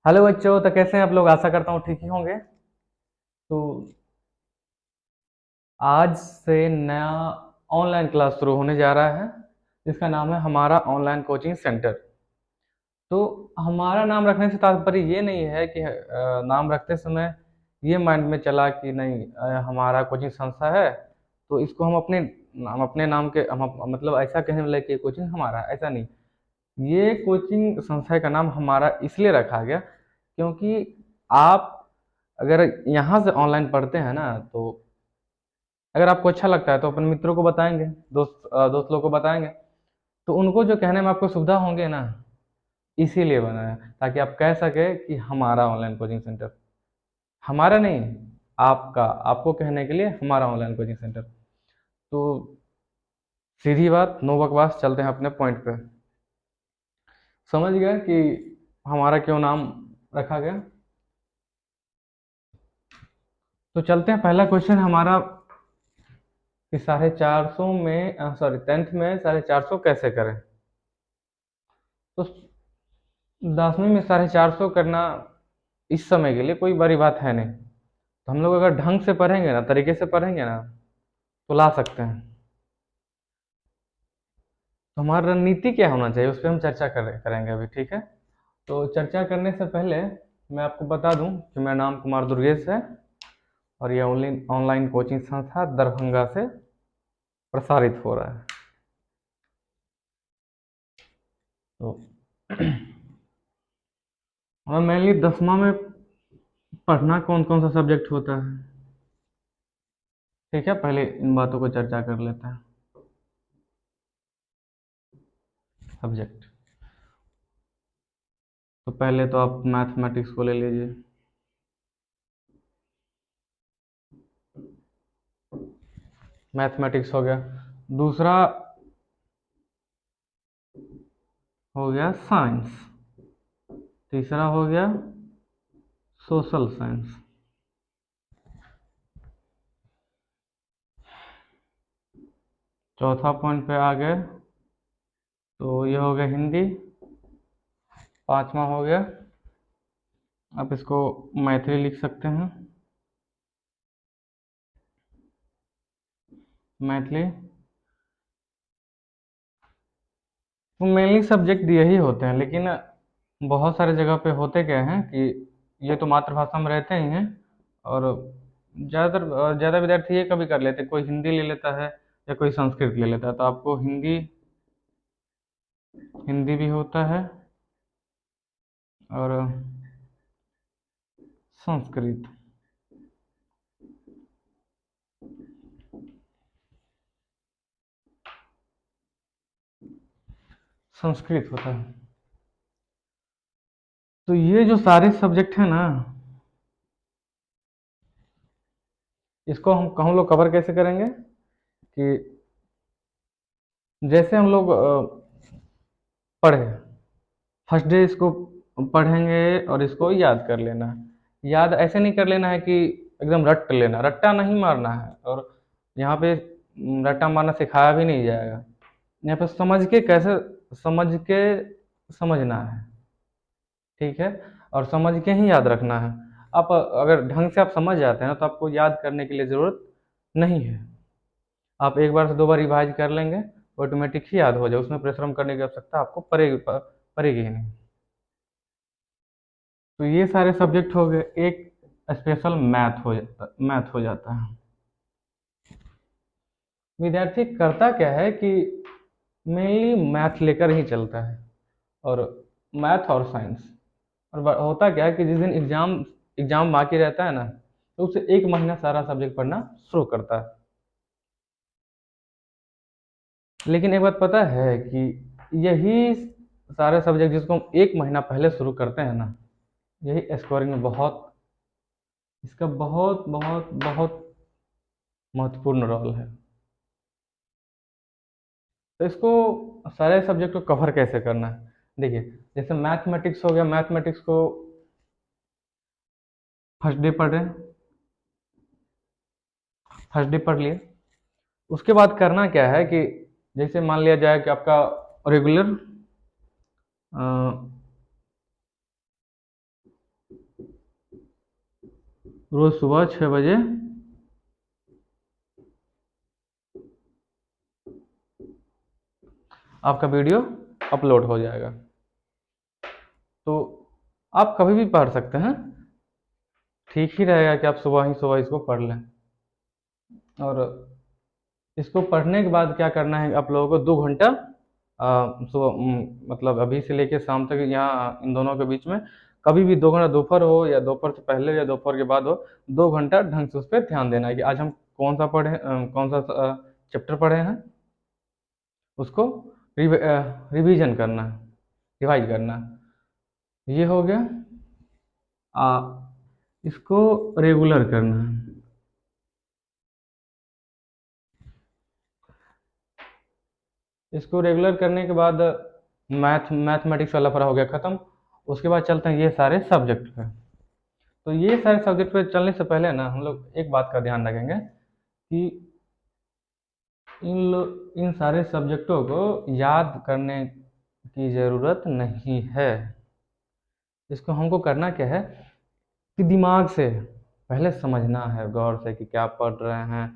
Hello बच्चों, तो कैसे हैं आप लोग? आशा करता हूँ ठीक ही होंगे। तो आज से नया ऑनलाइन क्लास शुरू होने जा रहा है जिसका नाम है हमारा ऑनलाइन कोचिंग सेंटर। तो हमारा नाम रखने से तात्पर्य ये नहीं है कि नाम रखते समय ये माइंड में चला कि नहीं, हमारा कोचिंग संस्था है तो इसको हम अपने नाम के मतलब ऐसा कहने लगे कि कोचिंग हमारा है, ऐसा नहीं। ये कोचिंग संस्था का नाम हमारा इसलिए रखा गया क्योंकि आप अगर यहाँ से ऑनलाइन पढ़ते हैं ना, तो अगर आपको अच्छा लगता है तो अपने मित्रों को बताएंगे, दोस्त लोग को बताएंगे, तो उनको जो कहने में आपको सुविधा होंगे ना, इसीलिए बना है ताकि आप कह सके कि हमारा ऑनलाइन कोचिंग सेंटर। हमारा नहीं, आपका, आपको कहने के लिए हमारा ऑनलाइन कोचिंग सेंटर। तो सीधी बात, नो बकवास, चलते हैं अपने पॉइंट पे। समझ गए कि हमारा क्यों नाम रखा गया? तो चलते हैं, पहला क्वेश्चन हमारा कि 450 में, सॉरी, 10th में 450 कैसे करें। तो 10वीं में 450 करना इस समय के लिए कोई बड़ी बात है नहीं। तो हम लोग अगर ढंग से पढ़ेंगे ना, तरीके से पढ़ेंगे ना, तो ला सकते हैं। तो हमारा रणनीति क्या होना चाहिए उस पर हम चर्चा करेंगे अभी, ठीक है। तो चर्चा करने से पहले मैं आपको बता दूं कि मेरा नाम कुमार दुर्गेश है और ये ऑनलाइन ऑनलाइन कोचिंग संस्था दरभंगा से प्रसारित हो रहा है। तो और मेनली 10वां में पढ़ना कौन कौन सा सब्जेक्ट होता है, ठीक है, पहले इन बातों को चर्चा कर लेते हैं। सब्जेक्ट, तो पहले तो आप मैथमेटिक्स को ले लीजिए। मैथमेटिक्स हो गया। दूसरा हो गया साइंस। तीसरा हो गया सोशल साइंस। चौथा पॉइंट पे आ गए तो ये हो गया हिंदी। पांचवा हो गया, आप इसको मैथिली लिख सकते हैं, मैथिली। तो मेनली सब्जेक्ट यही होते हैं, लेकिन बहुत सारे जगह पे होते क्या हैं कि ये तो मातृभाषा में रहते ही हैं, और ज़्यादा विद्यार्थी ये कभी कर लेते हैं, कोई हिंदी ले लेता है या कोई संस्कृत ले लेता है। तो आपको हिंदी हिंदी भी होता है और संस्कृत। संस्कृत होता है। तो ये जो सारे सब्जेक्ट हैं ना, इसको हम लोग कवर कैसे करेंगे कि जैसे हम लोग पढ़े, फर्स्ट डे इसको पढ़ेंगे और इसको याद कर लेना है। याद ऐसे नहीं कर लेना है कि एकदम रट लेना, रट्टा नहीं मारना है। और यहाँ पे रट्टा मारना सिखाया भी नहीं जाएगा। यहाँ पे समझ के समझना है, ठीक है, और समझ के ही याद रखना है। आप अगर ढंग से आप समझ जाते हैं ना, तो आपको याद करने के लिए ज़रूरत नहीं है। आप एक बार से दो बार रिवाइज कर लेंगे, ऑटोमेटिक ही याद हो जाए, उसमें परिश्रम करने की आवश्यकता आपको पड़ेगी ही नहीं। तो ये सारे सब्जेक्ट हो गए। एक स्पेशल मैथ हो जाता है। विद्यार्थी करता क्या है कि मेनली मैथ लेकर ही चलता है, और मैथ और साइंस। और होता क्या है कि जिस दिन एग्जाम एग्जाम बाकी रहता है ना, तो उससे एक महीना सारा सब्जेक्ट पढ़ना शुरू करता है। लेकिन एक बात पता है कि यही सारे सब्जेक्ट जिसको हम एक महीना पहले शुरू करते हैं ना, यही स्कोरिंग में इसका बहुत बहुत बहुत महत्वपूर्ण रोल है। तो इसको सारे सब्जेक्ट को कवर कैसे करना है, देखिए। जैसे मैथमेटिक्स हो गया, मैथमेटिक्स को फर्स्ट डे पढ़ रहे हैं, फर्स्ट डे पढ़ लिए। उसके बाद करना क्या है कि जैसे मान लिया जाए कि आपका रेगुलर रोज़ सुबह 6 बजे आपका वीडियो अपलोड हो जाएगा। तो आप कभी भी पढ़ सकते हैं, ठीक ही रहेगा कि आप सुबह इसको पढ़ लें। और इसको पढ़ने के बाद क्या करना है, आप लोगों को 2 घंटा सुबह मतलब अभी से लेके शाम तक, यहाँ इन दोनों के बीच में कभी भी 2 घंटा, दोपहर हो या दोपहर से पहले या दोपहर के बाद हो, 2 घंटा ढंग से उस पर ध्यान देना है कि आज हम कौन सा पढ़े, कौन सा चैप्टर पढ़े हैं, उसको रिवीजन करना है, रिवाइज करना है। ये हो गया। आ, इसको रेगुलर करना है। इसको रेगुलर करने के बाद मैथमेटिक्स वाला पढ़ा हो गया ख़त्म। उसके बाद चलते हैं ये सारे सब्जेक्ट पे। तो ये सारे सब्जेक्ट पे चलने से पहले ना हम लोग एक बात का ध्यान रखेंगे कि इन सारे सब्जेक्टों को याद करने की ज़रूरत नहीं है। इसको हमको करना क्या है कि दिमाग से पहले समझना है, गौर से, कि क्या पढ़ रहे हैं,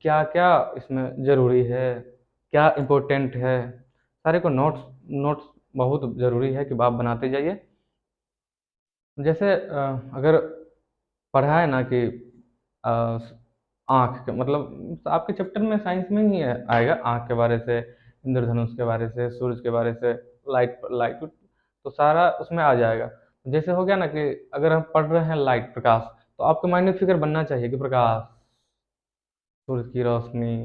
क्या क्या इसमें ज़रूरी है, क्या इम्पोर्टेंट है। सारे को नोट्स नोट्स बहुत ज़रूरी है कि आप बनाते जाइए। जैसे अगर पढ़ा है ना कि आँख के मतलब आपके चैप्टर में साइंस में ही आएगा, आँख के बारे से, इंद्रधनुष के बारे से, सूरज के बारे से, लाइट लाइट तो सारा उसमें आ जाएगा। जैसे हो गया ना कि अगर हम पढ़ रहे हैं लाइट, प्रकाश, तो आपके माइंड में फिक्र बनना चाहिए कि प्रकाश, सूरज की रोशनी,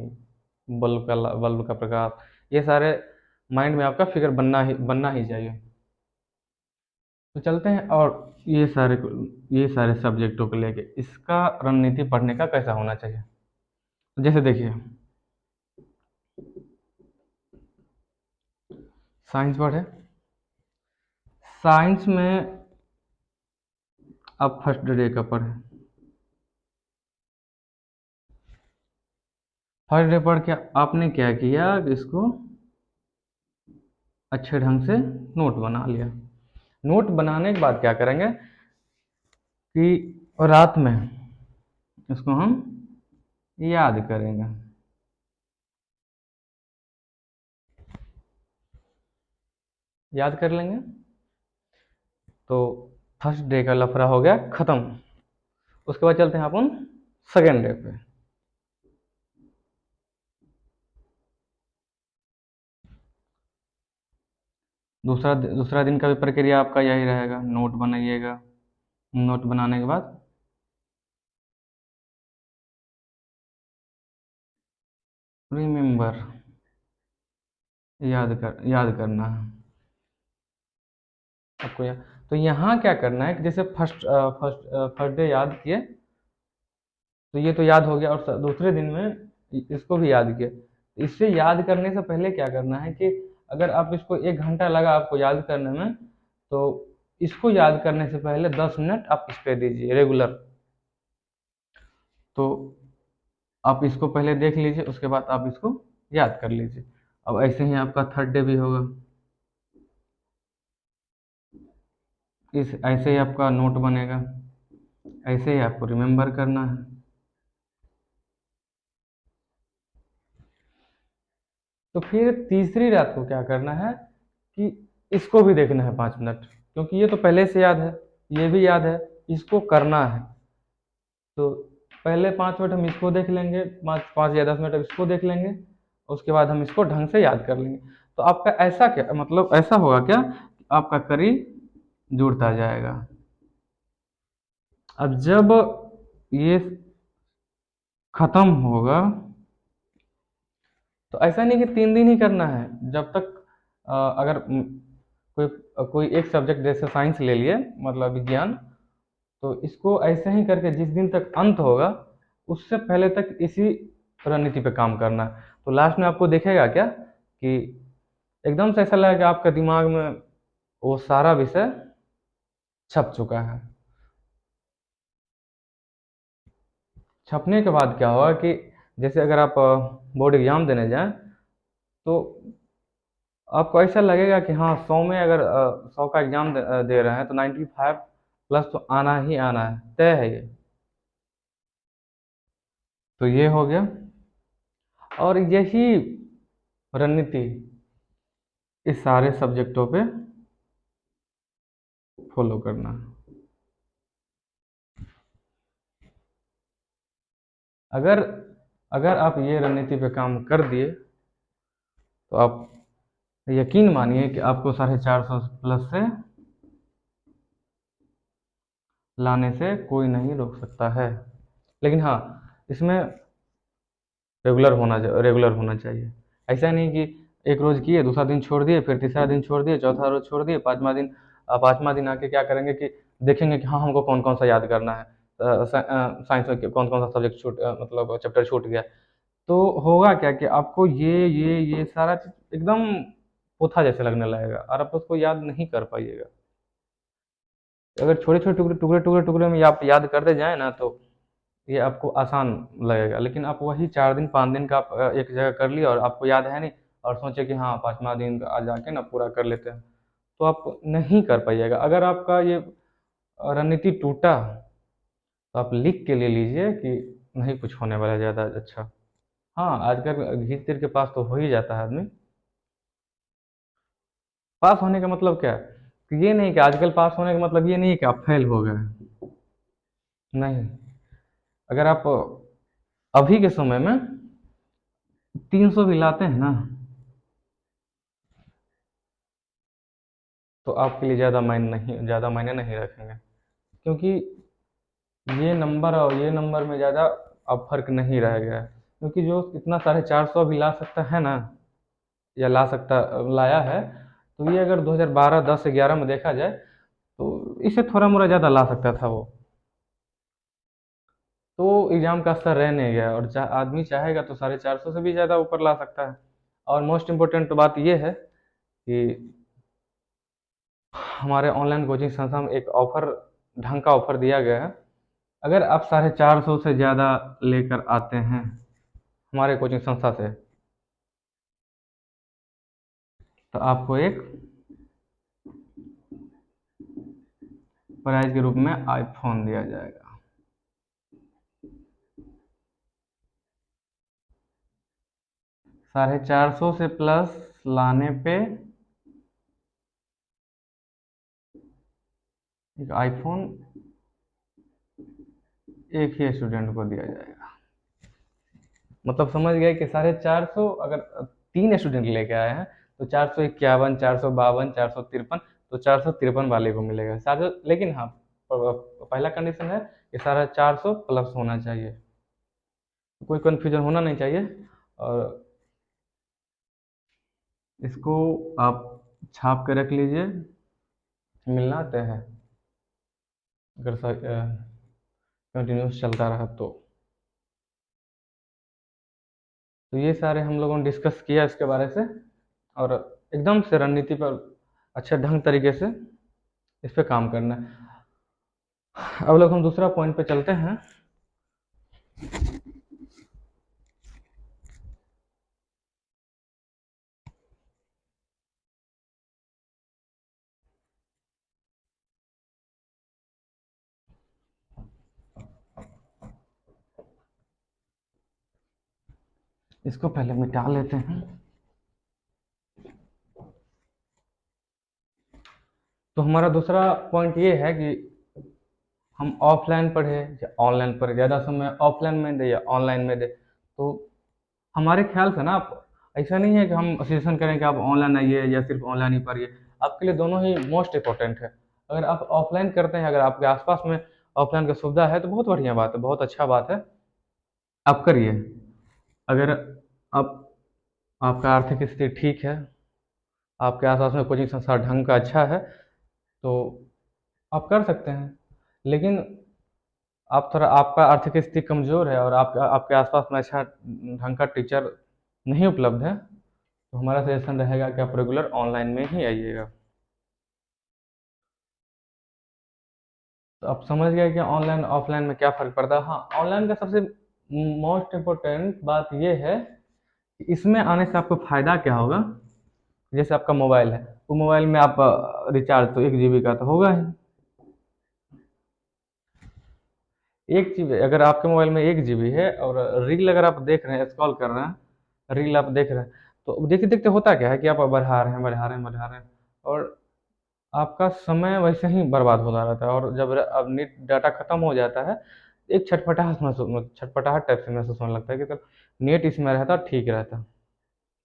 बल्ब का प्रकाश, ये सारे माइंड में आपका फिक्र बनना ही चाहिए। तो चलते हैं और ये सारे सब्जेक्टों को लेके इसका रणनीति पढ़ने का कैसा होना चाहिए। जैसे देखिए, साइंस पढ़े, साइंस में आप फर्स्ट डे का पढ़े। फर्स्ट डे पढ़ के आपने क्या किया कि इसको अच्छे ढंग से नोट बना लिया। नोट बनाने के बाद क्या करेंगे कि रात में इसको हम याद करेंगे। याद कर लेंगे तो फर्स्ट डे का लफड़ा हो गया खत्म। उसके बाद चलते हैं अपन सेकेंड डे पे। दूसरा दिन का भी प्रक्रिया आपका यही रहेगा, नोट बनाइएगा। नोट बनाने के बाद रिमेम्बर, याद करना है आपको। तो यहाँ क्या करना है कि जैसे फर्स्ट डे याद किए, तो ये तो याद हो गया, और दूसरे दिन में इसको भी याद किया। इससे याद करने से पहले क्या करना है कि अगर आप इसको 1 घंटा लगा आपको याद करने में, तो इसको याद करने से पहले 10 मिनट आप इस पे दीजिए रेगुलर। तो आप इसको पहले देख लीजिए, उसके बाद आप इसको याद कर लीजिए। अब ऐसे ही आपका थर्ड डे भी होगा, इस ऐसे ही आपका नोट बनेगा, ऐसे ही आपको रिमेम्बर करना है। तो फिर तीसरी रात को क्या करना है कि इसको भी देखना है 5 मिनट, क्योंकि ये तो पहले से याद है, ये भी याद है, इसको करना है। तो पहले 5 मिनट हम इसको देख लेंगे, 5 या 10 मिनट इसको देख लेंगे, उसके बाद हम इसको ढंग से याद कर लेंगे। तो आपका ऐसा क्या मतलब ऐसा होगा क्या, आपका करी जुड़ता जाएगा। अब जब ये खत्म होगा, तो ऐसा नहीं कि 3 दिन ही करना है। जब तक अगर कोई कोई एक सब्जेक्ट जैसे साइंस ले लिए, मतलब विज्ञान, तो इसको ऐसे ही करके जिस दिन तक अंत होगा उससे पहले तक इसी रणनीति पे काम करना है। तो लास्ट में आपको देखेगा क्या कि एकदम से ऐसा लगेगा कि आपका दिमाग में वो सारा विषय छप चुका है। छपने के बाद क्या होगा कि जैसे अगर आप बोर्ड एग्जाम देने जाएं, तो आपको ऐसा लगेगा कि हाँ, 100 में अगर 100 का एग्जाम दे रहे हैं तो 95 प्लस तो आना ही आना है, तय है ये। तो ये हो गया, और यही रणनीति इस सारे सब्जेक्टों पे फॉलो करना है। अगर अगर आप ये रणनीति पे काम कर दिए तो आप यकीन मानिए कि आपको 450 प्लस से लाने से कोई नहीं रोक सकता है। लेकिन हाँ, इसमें रेगुलर होना चाहिए। ऐसा नहीं कि एक रोज़ किए, दूसरा दिन छोड़ दिए, फिर तीसरा दिन छोड़ दिए, चौथा रोज़ छोड़ दिए, पाँचवा दिन आके क्या करेंगे कि देखेंगे कि हाँ, हमको कौन कौन सा याद करना है। साइंस में कौन कौन सा सब्जेक्ट मतलब चैप्टर छूट गया। तो होगा क्या कि आपको ये सारा चीज़ एकदम पोथा जैसे लगने लगेगा और आप उसको याद नहीं कर पाइएगा। अगर छोटे-छोटे टुकड़े में आप याद करते जाएँ ना, तो ये आपको आसान लगेगा। लेकिन आप वही 4 दिन 5 दिन का आप एक जगह कर लिए और आपको याद है नहीं, और सोचे कि हाँ, 5वाँ दिन आज जाके ना पूरा कर लेते हैं, तो आप नहीं कर पाइएगा। अगर आपका ये रणनीति टूटा, तो आप लिख के ले लीजिए कि नहीं कुछ होने वाला है ज़्यादा अच्छा। हाँ, आजकल घिस-तीर के पास तो हो ही जाता है आदमी। पास होने का मतलब क्या है? कि ये नहीं कि आजकल पास होने का मतलब ये नहीं है कि आप फेल हो गए। नहीं, अगर आप अभी के समय में 300 भी लाते हैं ना, तो आपके लिए ज़्यादा मायने नहीं रखेंगे। क्योंकि ये नंबर और ये नंबर में ज़्यादा अब फ़र्क नहीं रह गया है। क्योंकि जो इतना 450 भी ला सकता है ना, या लाया है, तो ये अगर 2012, 10, 11 में देखा जाए, तो इससे थोड़ा मोड़ा ज़्यादा ला सकता था वो। तो एग्ज़ाम का स्तर रह नहीं गया, और आदमी चाहेगा तो 450 से भी ज़्यादा ऊपर ला सकता है। और मोस्ट इम्पोर्टेंट बात ये है कि हमारे ऑनलाइन कोचिंग संस्था में एक ढंग का ऑफर दिया गया है। अगर आप 450 से ज़्यादा लेकर आते हैं हमारे कोचिंग संस्था से, तो आपको एक प्राइज के रूप में आईफोन दिया जाएगा। 450 से प्लस लाने पे एक आईफोन एक ही स्टूडेंट को दिया जाएगा। मतलब समझ गए कि 450, अगर 3 स्टूडेंट लेके आए हैं, तो 451, 452, 453, तो 453 वाले को मिलेगा। लेकिन हाँ, पहला कंडीशन है कि 450 प्लस होना चाहिए, कोई कन्फ्यूजन होना नहीं चाहिए। और इसको आप छाप के रख लीजिए, मिलना तय है, अगर कंटिन्यूस चलता रहा तो। ये सारे हम लोगों ने डिस्कस किया इसके बारे से, और एकदम से रणनीति पर अच्छे ढंग तरीके से इस पे काम करना है। अब लोग हम दूसरा पॉइंट पे चलते हैं। इसको पहले मिटा लेते हैं। तो हमारा दूसरा पॉइंट ये है कि हम ऑफलाइन पढ़े या ऑनलाइन पढ़े, ज़्यादा समय ऑफलाइन में दे या ऑनलाइन में दे। तो हमारे ख्याल से ना, आप ऐसा नहीं है कि हम सजेशन करें कि आप ऑनलाइन आइए या सिर्फ ऑनलाइन ही पढ़िए। आपके लिए दोनों ही मोस्ट इम्पोर्टेंट है। अगर आप ऑफलाइन करते हैं, अगर आपके आसपास में ऑफलाइन की सुविधा है, तो बहुत बढ़िया बात है, बहुत अच्छा बात है, आप करिए। अगर आप आपका आर्थिक स्थिति ठीक है, आपके आसपास में कोचिंग संस्था ढंग का अच्छा है, तो आप कर सकते हैं। लेकिन आप थोड़ा आपका आर्थिक स्थिति कमज़ोर है और आपके आसपास में अच्छा ढंग का टीचर नहीं उपलब्ध है, तो हमारा सजेशन रहेगा कि आप रेगुलर ऑनलाइन में ही आइएगा। तो आप समझ गए कि ऑनलाइन ऑफलाइन में क्या फ़र्क पड़ता है। हाँ, ऑनलाइन का सबसे मोस्ट इम्पोर्टेंट बात ये है कि इसमें आने से आपको फ़ायदा क्या होगा। जैसे आपका मोबाइल है, तो मोबाइल में आप रिचार्ज तो 1 जीबी का तो होगा ही, 1 GB, अगर आपके मोबाइल में 1 GB है और रील अगर आप देख रहे हैं, स्क्रॉल कर रहे हैं, रील आप देख रहे हैं, तो देखते देखते होता क्या है कि आप बढ़ा रहे हैं, बढ़ा रहे हैं, बढ़ा रहे हैं, और आपका समय वैसे ही बर्बाद होता रहता है। और जब अब नेट डाटा खत्म हो जाता है, एक छटपटाहट टाइप से महसूस होने लगता है कि तो नेट इसमें रहता ठीक रहता,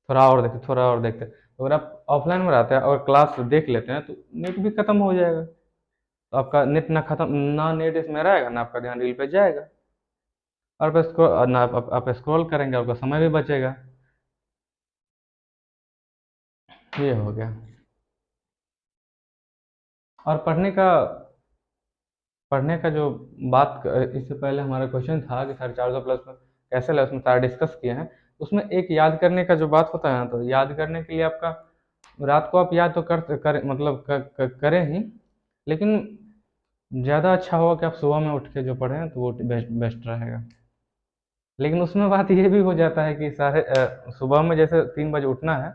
थोड़ा और देखते, थोड़ा और देखते। तो अगर आप ऑफलाइन में रहते हैं और क्लास देख लेते हैं, तो नेट भी खत्म हो जाएगा, तो आपका नेट ना खत्म, ना नेट इसमें रहेगा, ना आपका ध्यान रील पे जाएगा, और बस ना आप स्क्रॉल करेंगे, आपका समय भी बचेगा। ये हो गया। और पढ़ने का जो इससे पहले हमारा क्वेश्चन था कि 450 प्लस में कैसे ले, उसमें सारा डिस्कस किए हैं। उसमें एक याद करने का जो बात होता है ना, तो याद करने के लिए आपका रात को आप याद तो मतलब करें ही, लेकिन ज़्यादा अच्छा होगा कि आप सुबह में उठ के जो पढ़ें, तो वो बेस्ट बेस्ट रहेगा। लेकिन उसमें बात ये भी हो जाता है कि सुबह में जैसे 3 बजे उठना है,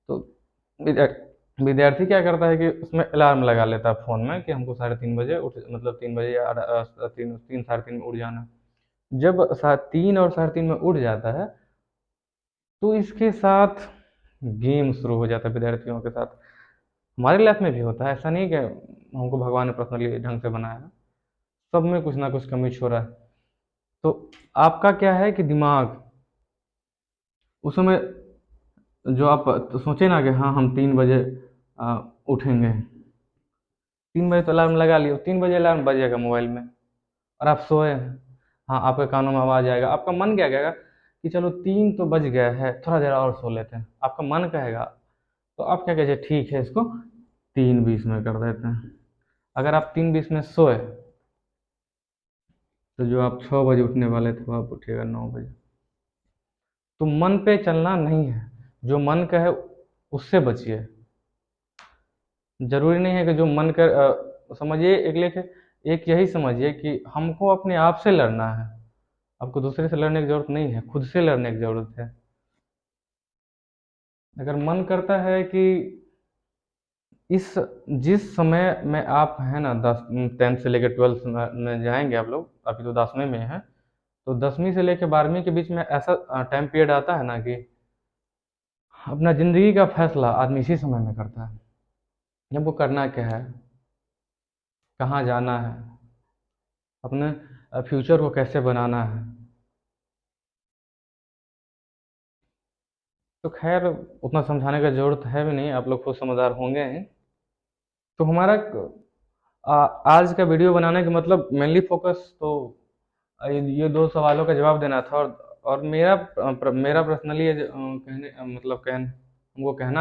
तो विद्यार्थी क्या करता है कि उसमें अलार्म लगा लेता है फ़ोन में कि हमको 3:30 बजे उठ, मतलब 3 बजे या 3, 3, 3:30 में उठ जाना है। जब 3 और 3:30 में उठ जाता है, तो इसके साथ गेम शुरू हो जाता है विद्यार्थियों के साथ। हमारे लाइफ में भी होता है, ऐसा नहीं कि हमको भगवान ने पर्सनली ढंग से बनाया है, सब में कुछ ना कुछ कमी छो रहा है। तो आपका क्या है कि दिमाग उस समय, जो आप तो सोचे ना कि हाँ हम 3 बजे उठेंगे, 3 बजे तो अलार्म लगा लियो, 3 बजे अलार्म बजेगा मोबाइल में, और आप सोए हैं। हाँ, आपके कानों में आवाज़ आएगा, आपका मन क्या कहेगा कि चलो 3 तो बज गया है, थोड़ा देर और सो लेते हैं, आपका मन कहेगा। तो आप क्या कहिए, ठीक है इसको 3:20 में कर देते हैं। अगर आप 3:20 में सोए, तो जो आप 6 बजे उठने वाले थे, वो आप उठिएगा 9 बजे। तो मन पे चलना नहीं है, जो मन का है उससे बचिए। जरूरी नहीं है कि जो मन कर समझिए, एक यही समझिए कि हमको अपने आप से लड़ना है, आपको दूसरे से लड़ने की जरूरत नहीं है, खुद से लड़ने की जरूरत है। अगर मन करता है कि इस जिस समय में आप है ना, 10th से लेकर 12th में जाएंगे आप लोग, अभी तो 10वीं में है, तो 10वीं से लेकर 12वीं के बीच में ऐसा टाइम पीरियड आता है ना कि अपना जिंदगी का फैसला आदमी इसी समय में करता है। हमको करना क्या है, कहाँ जाना है, अपने फ्यूचर को कैसे बनाना है। तो खैर, उतना समझाने का ज़रूरत है भी नहीं, आप लोग खुद समझदार होंगे ही। तो हमारा आज का वीडियो बनाने का मतलब मेनली फोकस तो ये 2 सवालों का जवाब देना था, और मेरा पर्सनली कहने मतलब हमको कहना